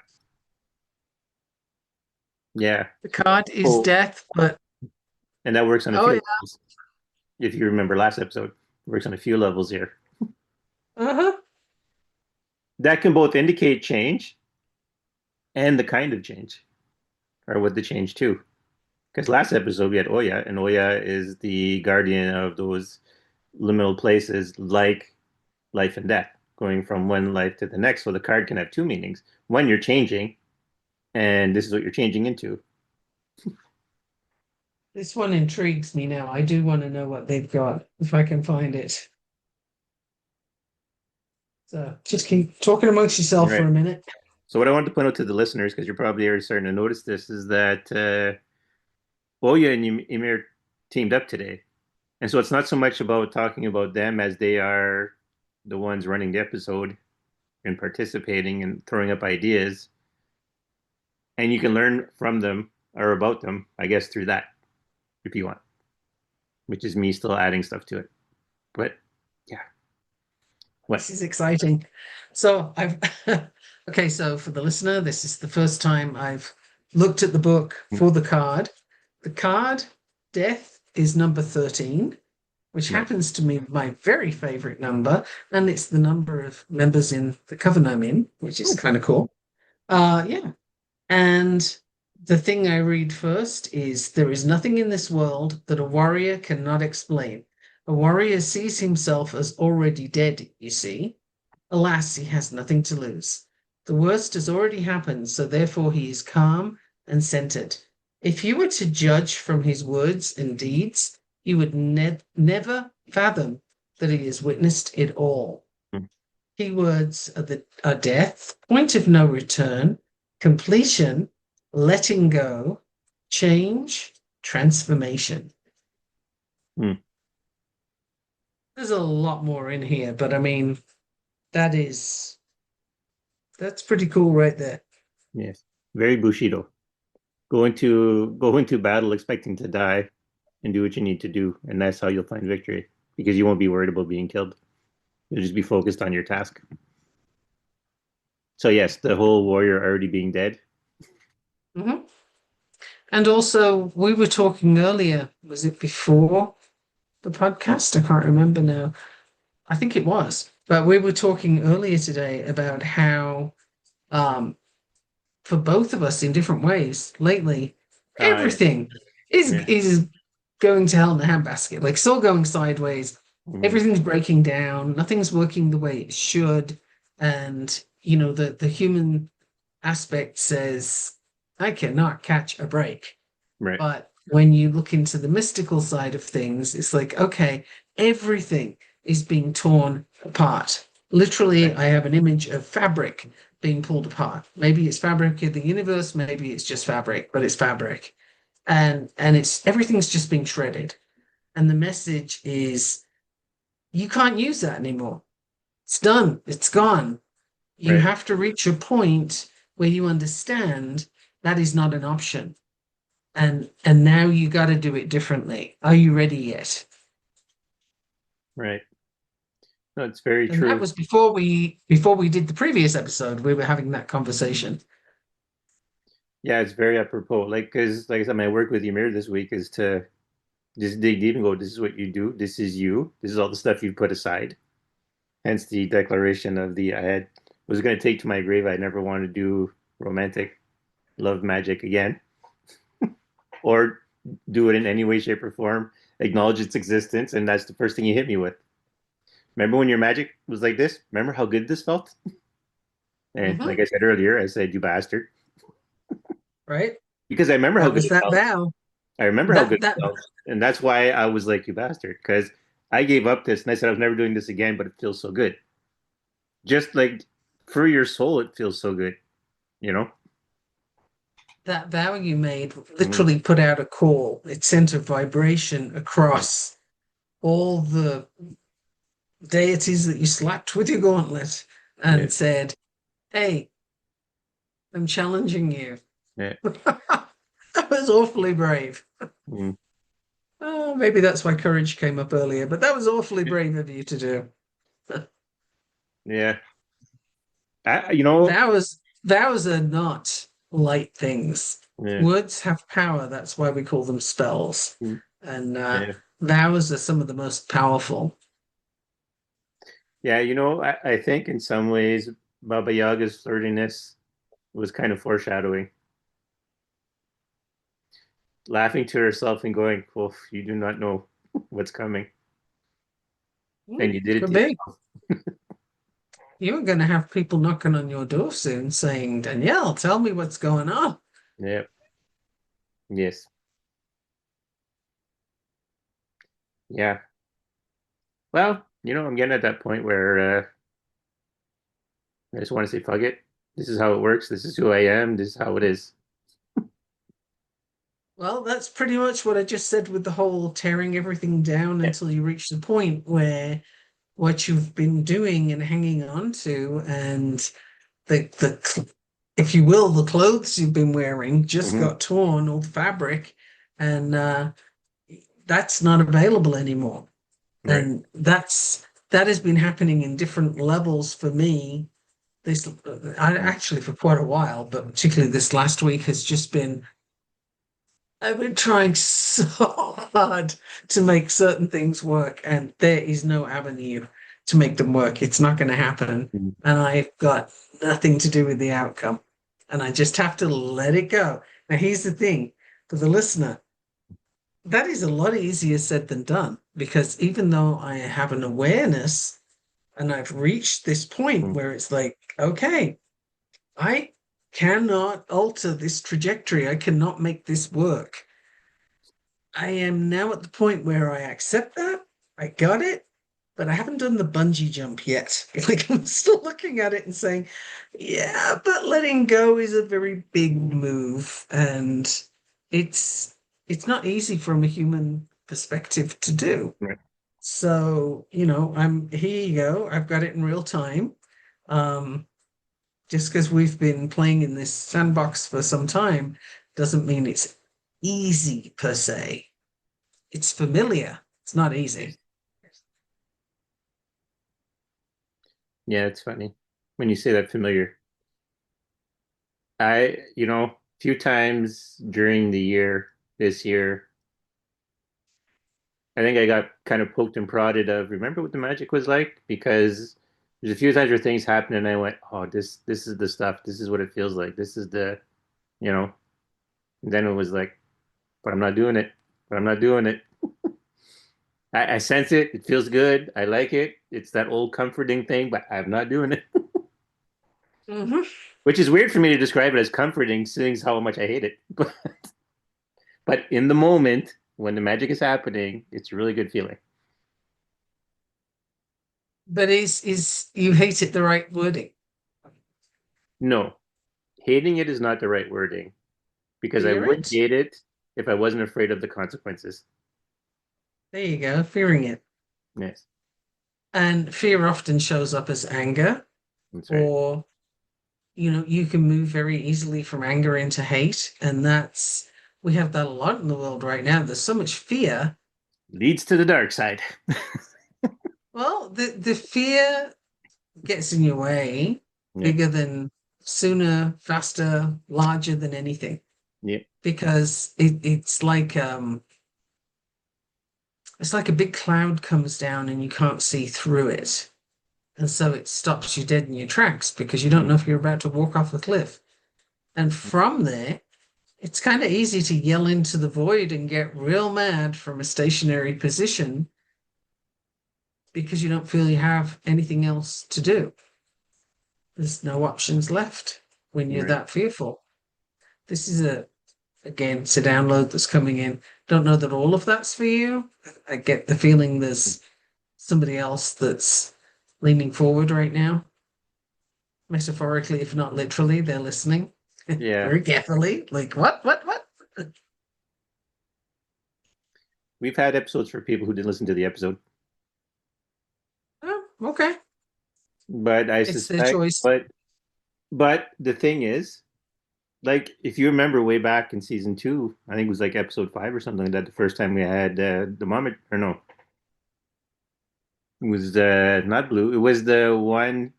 S1: yeah.
S2: The card is
S1: Oh,
S2: death, but
S1: and that works on a
S2: oh
S1: few
S2: yeah.
S1: levels. If you remember last episode, it works on a few levels here.
S2: Uh-huh.
S1: That can both indicate change and the kind of change, or what the change to. Because last episode we had Oya, and Oya is the guardian of those liminal places like life and death, going from one life to the next. So the card can have two meanings. One, you're changing, and this is what you're changing into.
S2: This one intrigues me now. I do want to know what they've got, if I can find it. So just keep talking amongst yourself for
S1: Right.
S2: a minute.
S1: So what I wanted to point out to the listeners, because you're probably already starting to notice this, is that Oya and Ymir teamed up today. And so it's not so much about talking about them as they are the ones running the episode and participating and throwing up ideas. And you can learn from them or about them, I guess, through that, if you want, which is me still adding stuff to it. But yeah, what?
S2: This is exciting. So I've okay, so for the listener, this is the first time I've looked at the book for the card. The card, Death, is number 13, which
S1: Right.
S2: happens to be my very favorite number, and it's the number of members in the coven I'm in, which is
S1: Oh,
S2: kind of cool. Yeah. And the thing I read first is there is nothing in this world that a warrior cannot explain. A warrior sees himself as already dead, you see. Alas, he has nothing to lose. The worst has already happened, so therefore he is calm and centered. If you were to judge from his words and deeds, you would never fathom that he has witnessed it all. Keywords are death, point of no return, completion, letting go, change, transformation.
S1: mm,
S2: There's a lot more in here, but I mean, that is that's pretty cool right there.
S1: yes. Very Bushido. Go into battle expecting to die and do what you need to do, and that's how you'll find victory because you won't be worried about being killed. You'll just be focused on your task. So yes, the whole warrior already being dead.
S2: Mhm. And also, we were talking earlier, was it before the podcast? I can't remember now. I think it was, but we were talking earlier today about how um, for both of us in different ways lately,
S1: Yeah,
S2: everything is
S1: yeah.
S2: is going to hell in a handbasket. Like it's all going sideways.
S1: Mhm.
S2: Everything's breaking down. Nothing's working the way it should. And the human aspect says, I cannot catch a break.
S1: Right,
S2: But when you look into the mystical side of things, it's like, okay, everything is being torn apart. Literally,
S1: right,
S2: I have an image of fabric being pulled apart. Maybe it's fabric of the universe, maybe it's just fabric, but it's fabric. And it's everything's just being shredded. And the message is you can't use that anymore. It's done, it's gone. You
S1: right,
S2: have to reach a point where you understand that is not an option and now you got to do it differently. Are you ready yet?
S1: right. No, it's very
S2: And that
S1: true.
S2: was before we did the previous episode. We were having that conversation.
S1: Yeah, it's very apropos. Like, because, like I said, my work with Ymir this week is to just dig deep and go, this is what you do. This is you. This is all the stuff you put aside. Hence the declaration of the I had was going to take to my grave. I never want to do romantic love magic again, or do it in any way, shape, or form. Acknowledge its existence, and that's the first thing you hit me with. Remember when your magic was like this? Remember how good this felt? And
S2: Hmm.
S1: like I said earlier, I said, you bastard.
S2: Right?
S1: Because I remember how
S2: That
S1: good
S2: was
S1: it
S2: that
S1: felt.
S2: vow.
S1: I remember how good
S2: That
S1: it
S2: that
S1: felt. And that's why I was like, you bastard. Because I gave up this and I said I was never doing this again, but it feels so good. Just like for your soul, it feels so good, you know?
S2: that vow you made
S1: Mm,
S2: literally put out a call. It sent a vibration
S1: right,
S2: across all the deities that you slapped with your gauntlet
S1: yeah,
S2: and said, "Hey, I'm challenging you."
S1: yeah.
S2: That was awfully brave.
S1: Mm.
S2: Oh, maybe that's why courage came up earlier, but that was awfully brave of you to do.
S1: Yeah. You know,
S2: Vows are not light things.
S1: yeah,
S2: Words have power. That's why we call them spells.
S1: mm,
S2: And
S1: yeah,
S2: vows are some of the most powerful.
S1: yeah. I think in some ways Baba Yaga's flirtiness was kind of foreshadowing, laughing to herself and going, "Oh, you do not know what's coming, and you did it
S2: Could
S1: to
S2: be.
S1: yourself."
S2: You're going to have people knocking on your door soon saying, Danielle, tell me what's going on.
S1: Yeah. Yes. Yeah. Well, I'm getting at that point where I just want to say, fuck it. This is how it works. This is who I am. This is how it is.
S2: Well, that's pretty much what I just said with the whole tearing everything down
S1: Yeah.
S2: until you reach the point where what you've been doing and hanging on to and the if you will, the clothes you've been wearing just
S1: Hmm.
S2: got torn, all the fabric, and that's not available anymore.
S1: Right.
S2: And that has been happening in different levels for me. This actually for quite a while, but particularly this last week has just been. I've been trying so hard to make certain things work, and there is no avenue to make them work. It's not going to happen,
S1: Mhm.
S2: and I've got nothing to do with the outcome, and I just have to let it go. Now, here's the thing for the listener, that is a lot easier said than done because even though I have an awareness and I've reached this point where it's like, okay, I cannot alter this trajectory, I cannot make this work. I am now at the point where I accept that. I got it, but I haven't done the bungee jump yet. Like I'm still looking at it and saying, yeah, but letting go is a very big move, and it's it's not easy from a human perspective to do.
S1: Right.
S2: So, I'm here you go. I've got it in real time. Um, just because we've been playing in this sandbox for some time doesn't mean it's easy per se. It's familiar. It's not
S1: Yes.
S2: easy.
S1: Yeah, it's funny when you say that familiar. Few times during the year, this year, I think I got kind of poked and prodded of, remember what the magic was like? Because there's a few times where things happened and I went, oh, this is the stuff. This is what it feels like. This is you know, and then it was like, but I'm not doing it. But I'm not doing it. I sense it. It feels good. I like it. It's that old comforting thing, but I'm not doing it.
S2: Hmm.
S1: Which is weird for me to describe it as comforting, seeing how much I hate it. But in the moment, when the magic is happening, it's a really good feeling.
S2: But is you hate it the right wording?
S1: No, hating it is not the right wording because I
S2: Fear
S1: would
S2: it?
S1: hate it if I wasn't afraid of the consequences.
S2: There you go, fearing it.
S1: Yes,
S2: And fear often shows up as anger,
S1: that's right.
S2: or you can move very easily from anger into hate, and we have that a lot in the world right now. There's so much fear.
S1: Leads to the dark side.
S2: Well, the fear gets in your way,
S1: Yeah,
S2: bigger than sooner, faster, larger than anything.
S1: yeah.
S2: Because it's like a big cloud comes down and you can't see through it. And so it stops you dead in your tracks because you don't
S1: Mhm.
S2: know if you're about to walk off a cliff. And from there, it's kind of easy to yell into the void and get real mad from a stationary position because you don't feel you have anything else to do. There's no options left when you're
S1: Right.
S2: that fearful. This is again, it's a download that's coming in. Don't know that all of that's for you. I get the feeling there's somebody else that's leaning forward right now, metaphorically, if not literally, they're listening
S1: Yeah,
S2: very carefully. Like, what?
S1: we've had episodes for people who didn't listen to the episode,
S2: Oh, okay.
S1: but I
S2: It's their
S1: suspect,
S2: choice.
S1: but the thing is, like if you remember way back in season two, I think it was like episode five or something like that. The first time we had the moment, or no, it was not blue. It was the one.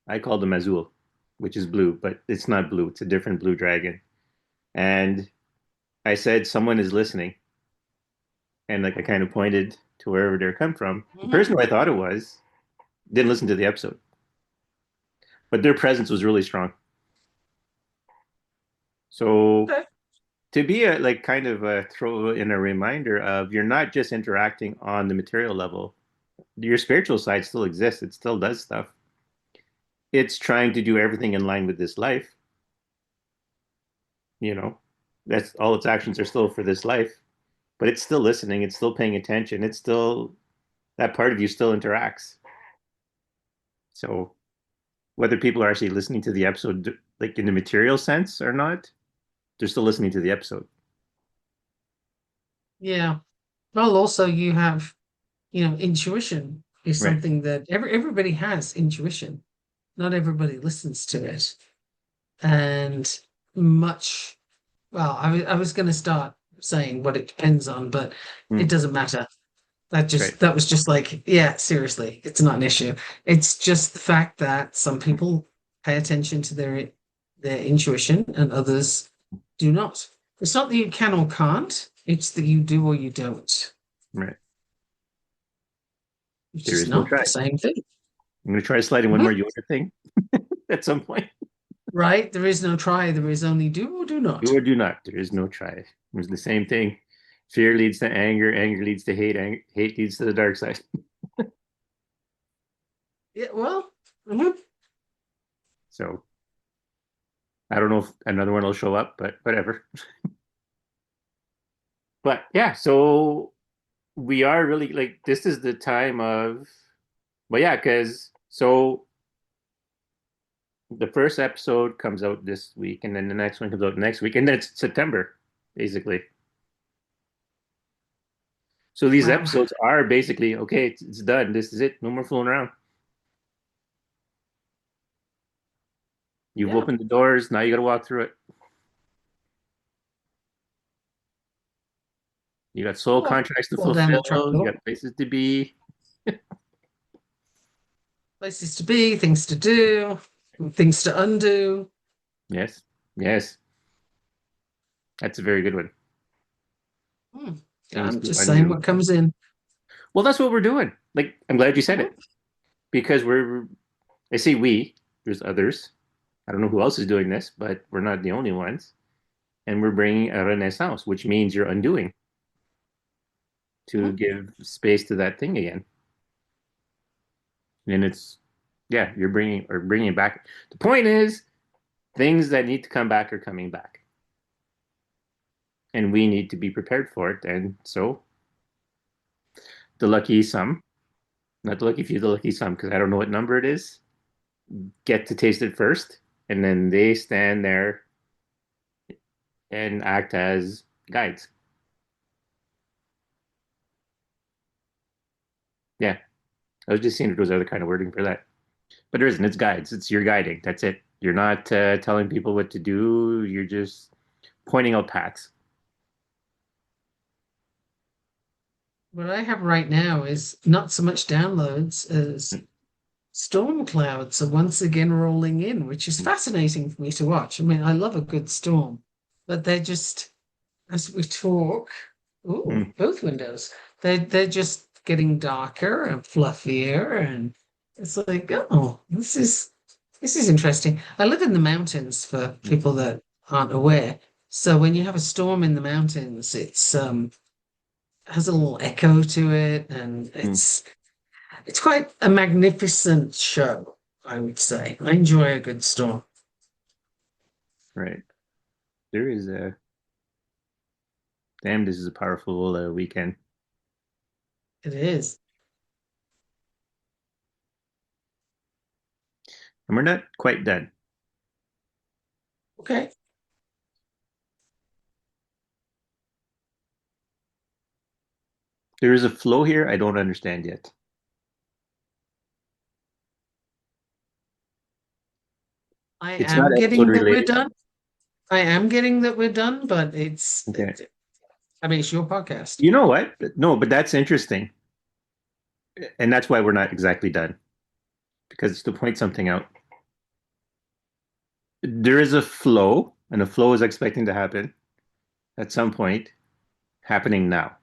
S1: I called him Azul, which is blue, but it's not blue. It's a different blue dragon. And I said, someone is listening. And like I kind of pointed to wherever they come from. The
S2: Mhm.
S1: person who I thought it was didn't listen to the episode, but their presence was really strong. So
S2: Okay.
S1: to be a like kind of a throw in a reminder of you're not just interacting on the material level. Your spiritual side still exists. It still does stuff. It's trying to do everything in line with this life, you know. That's all its actions are still for this life, but it's still listening, it's still paying attention. It's still that part of you still interacts. So whether people are actually listening to the episode like in the material sense or not, they're still listening to the episode.
S2: Yeah. Well, also you have, intuition is
S1: Right.
S2: something that everybody has intuition. Not everybody listens to it. And much, well, I was going to start saying what it depends on, but it
S1: Mm,
S2: doesn't matter.
S1: right.
S2: That was just like, yeah, seriously, it's not an issue. It's just the fact that some people pay attention to their intuition and others do not. It's not that you can or can't, it's that you do or you don't,
S1: Right.
S2: which
S1: There
S2: is
S1: is no
S2: not
S1: try.
S2: the same thing.
S1: I'm going to try sliding one
S2: Mhm.
S1: more Yoda thing at some point.
S2: Right? There is no try, there is only do or do
S1: Do
S2: not.
S1: or do not. There is no try. It's the same thing. Fear leads to anger. Anger leads to hate. Hate leads to the dark side.
S2: Yeah, well, mhm.
S1: So I don't know if another one will show up, but whatever. But yeah, so we are really like this is the time of, well, yeah, because so the first episode comes out this week, and then the next one comes out next week, and then it's September, basically. So these
S2: Wow.
S1: episodes are basically okay. It's done. This is it. No more fooling around. You've
S2: Yeah.
S1: opened the doors. Now you got to walk through it. You got soul
S2: Walk,
S1: contracts to
S2: fall down the trap
S1: fulfill. You
S2: door.
S1: got places to be.
S2: Places to be, things to do, things to undo.
S1: Yes, yes, that's a very good one.
S2: Hmm.
S1: Things
S2: I'm
S1: to
S2: just saying
S1: undo.
S2: what comes in.
S1: Well, that's what we're doing. Like, I'm glad you said
S2: Mhm.
S1: it because I say we, there's others. I don't know who else is doing this, but we're not the only ones. And we're bringing a renaissance, which means you're undoing to
S2: Mhm.
S1: give space to that thing again. And it's, yeah, you're bringing it back. The point is, things that need to come back are coming back. And we need to be prepared for it. And so the lucky some, not the lucky few, the lucky some, because I don't know what number it is, get to taste it first. And then they stand there and act as guides. Yeah, I was just seeing if there was other kind of wording for that. But there isn't. It's guides. It's your guiding. That's it. You're not telling people what to do. You're just pointing out paths.
S2: What I have right now is not so much downloads as storm clouds are once again rolling in, which is fascinating for me to watch. I mean, I love a good storm, but they're just, as we talk, ooh,
S1: Mm,
S2: both windows, they're just getting darker and fluffier, and it's like, oh, this is interesting. I live in the mountains for
S1: mm,
S2: people that aren't aware. So when you have a storm in the mountains, has a little echo to it, and
S1: mm.
S2: it's quite a magnificent show, I would say. I enjoy a good storm.
S1: Right. There is a damn. This is a powerful weekend,
S2: It is.
S1: and we're not quite done.
S2: Okay.
S1: There is a flow here I don't understand yet.
S2: I
S1: It's not
S2: am
S1: episode
S2: getting that we're
S1: related.
S2: done. I am getting that we're done, but
S1: Okay.
S2: I mean, it's your podcast.
S1: You know what? No, but that's interesting, and that's why we're not exactly done because it's to point something out. there is a flow, and a flow is expecting to happen at some point, happening now.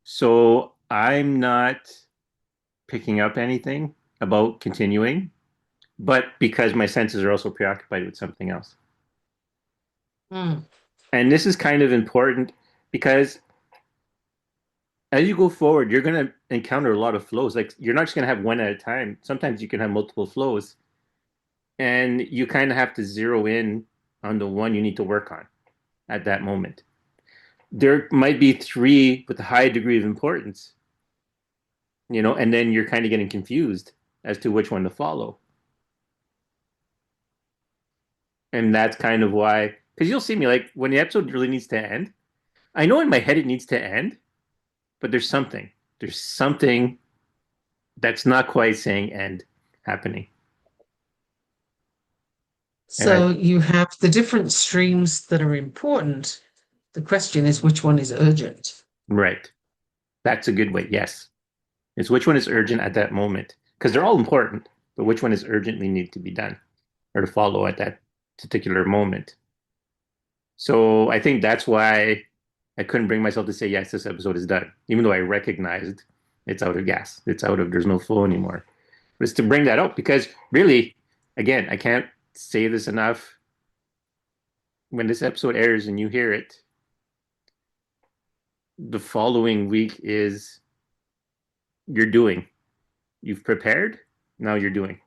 S1: So I'm not picking up anything about continuing, but because my senses are also preoccupied with something else.
S2: Mm.
S1: And this is kind of important because as you go forward, you're going to encounter a lot of flows. Like you're not just going to have one at a time. Sometimes you can have multiple flows, and you kind of have to zero in on the one you need to work on at that moment. There might be three with a high degree of importance, and then you're kind of getting confused as to which one to follow. And that's kind of why, because you'll see me like when the episode really needs to end. I know in my head it needs to end, but there's something that's not quite saying end happening. And I,
S2: So you have the different streams that are important. The question is which one is urgent?
S1: right. That's a good way. Yes. It's which one is urgent at that moment. Because they're all important, but which one is urgently need to be done or to follow at that particular moment. So I think that's why I couldn't bring myself to say, yes, this episode is done, even though I recognized it's out of gas. There's no flow anymore. But it's to bring that up because really, again, I can't say this enough. When this episode airs and you hear it, the following week is you're doing. You've prepared, now you're doing.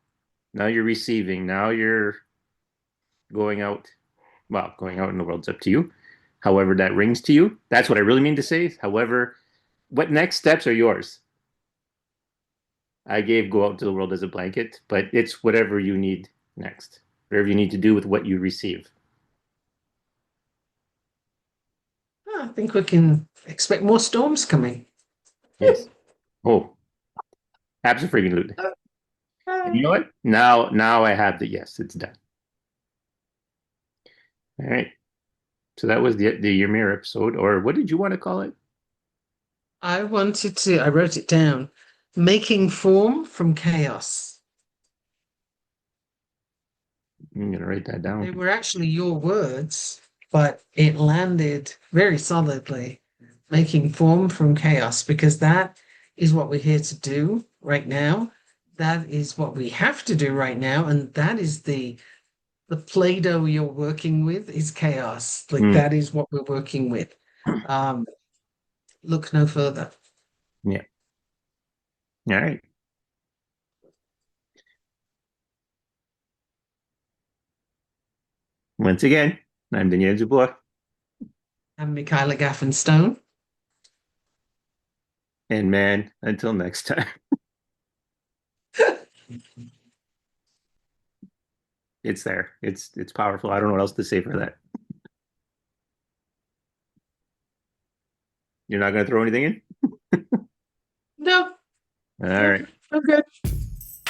S1: Now you're receiving, now you're going out. Well, going out in the world's up to you. However, that rings to you. That's what I really mean to say. However, what next steps are yours? I gave go out into the world as a blanket, but it's whatever you need next, whatever you need to do with what you receive.
S2: I think we can expect more storms coming.
S1: Yes. Oh, absolutely. And you know what? Now I have the yes, it's done. All right. So that was the Ymir episode, or what did you want to call it?
S2: I wrote it down. Making form from chaos.
S1: I'm gonna write that
S2: They
S1: down.
S2: were actually your words, but it landed very solidly. Making form from chaos, because that is what we're here to do right now. That is what we have to do right now, and that is the Play-Doh you're working with is chaos. Like
S1: Mm,
S2: that is what we're working with. Um, look no further.
S1: yeah. All right. Once again, I'm Daniel Dubois,
S2: And Michaela Gaffin-Stone.
S1: and man, until next time. It's there. It's powerful. I don't know what else to say for that. You're not gonna throw anything in?
S2: No,
S1: All
S2: no,
S1: right.
S2: okay.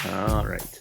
S1: All right.